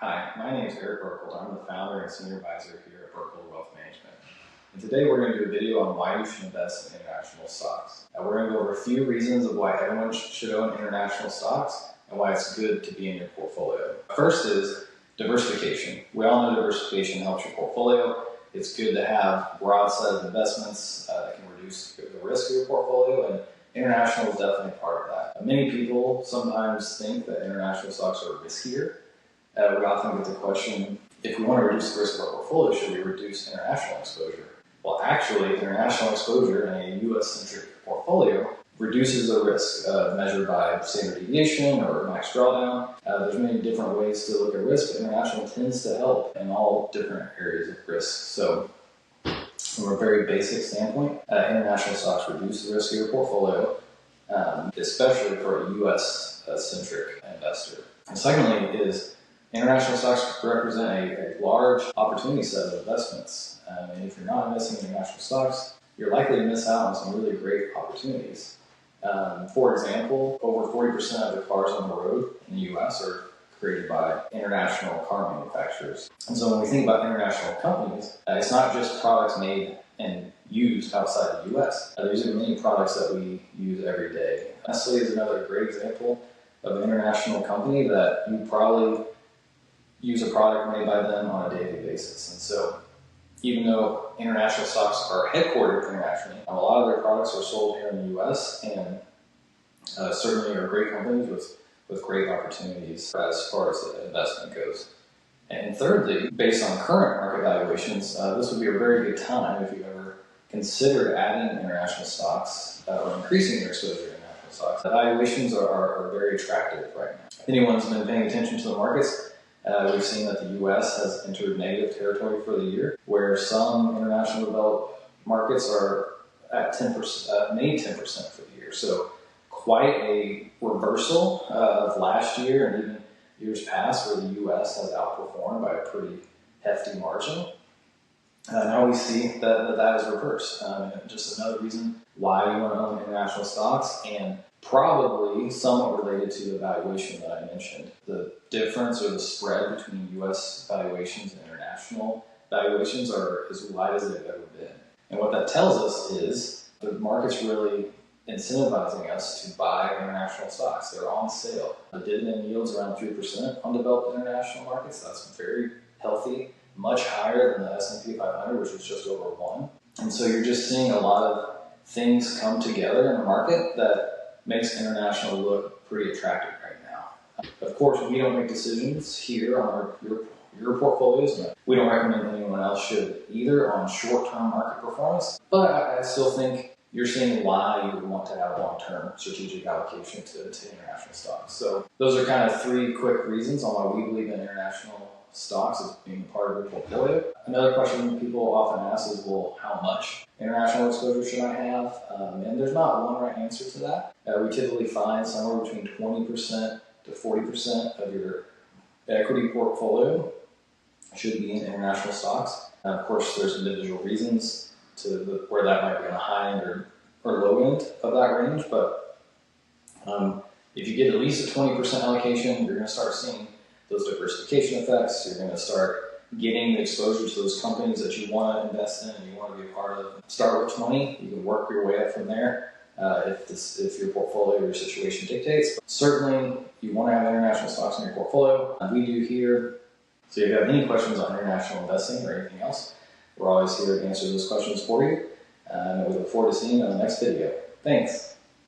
Hi, my name is Eric Burkle. I'm the founder and senior advisor here at Burkle Wealth Management. And today we're going to do a video on why you should invest in international stocks. We're going to go over a few reasons of why everyone should own international stocks and why it's good to be in your portfolio. First is diversification. We all know diversification helps your portfolio. It's good to have a broad set of investments that can reduce the risk of your portfolio, and international is definitely part of that. Many people sometimes think that international stocks are riskier. We often get the question, if we want to reduce the risk of our portfolio, should we reduce international exposure? Well, actually, international exposure in a U.S.-centric portfolio reduces the risk measured by standard deviation or max drawdown. There's many different ways to look at risk, but international tends to help in all different areas of risk. So from a very basic standpoint, international stocks reduce the risk of your portfolio, especially for a U.S.-centric investor. And secondly is international stocks represent a large opportunity set of investments. And if you're not investing in international stocks, you're likely to miss out on some really great opportunities. For example, over 40% of the cars on the road in the U.S. are created by international car manufacturers. And so when we think about international companies, it's not just products made and used outside the U.S. These are many products that we use every day. Nestle is another great example of an international company that you probably use a product made by them on a daily basis. And so even though international stocks are headquartered internationally, a lot of their products are sold here in the U.S. and certainly are great companies with great opportunities as far as the investment goes. And thirdly, based on current market valuations, this would be a very good time if you've ever considered adding international stocks or increasing your exposure to international stocks. The valuations are very attractive right now. If anyone's been paying attention to the markets, we've seen that the U.S. has entered negative territory for the year, where some international developed markets are at 10%, made 10% for the year. So quite a reversal of last year and even years past, where the U.S. has outperformed by a pretty hefty margin. Now we see that is reversed. Just another reason why you want to own international stocks, and probably somewhat related to the valuation that I mentioned. The difference or the spread between U.S. valuations and international valuations are as wide as they've ever been. And what that tells us is the market's really incentivizing us to buy international stocks. They're on sale. The dividend yields around 3% on developed international markets. That's very healthy, much higher than the S&P 500, which is just over 1. And so you're just seeing a lot of things come together in the market that makes international look pretty attractive right now. Of course, we don't make decisions here on your portfolios. And we don't recommend anyone else should either on short-term market performance. But I still think you're seeing why you would want to have long-term strategic allocation to international stocks. So those are kind of 3 quick reasons on why we believe in international stocks as being part of your portfolio. Another question people often ask is, well, how much international exposure should I have? And there's not one right answer to that. We typically find somewhere between 20% to 40% of your equity portfolio should be in international stocks. Now, of course, there's individual reasons to where that might be on the high end or low end of that range, but if you get at least a 20% allocation, you're going to start seeing those diversification effects. You're going to start getting the exposure to those companies that you want to invest in and you want to be a part of. Start with 20. You can work your way up from there if your portfolio or your situation dictates. But certainly, you want to have international stocks in your portfolio. We do here. So if you have any questions on international investing or anything else, we're always here to answer those questions for you. And we look forward to seeing you on the next video. Thanks.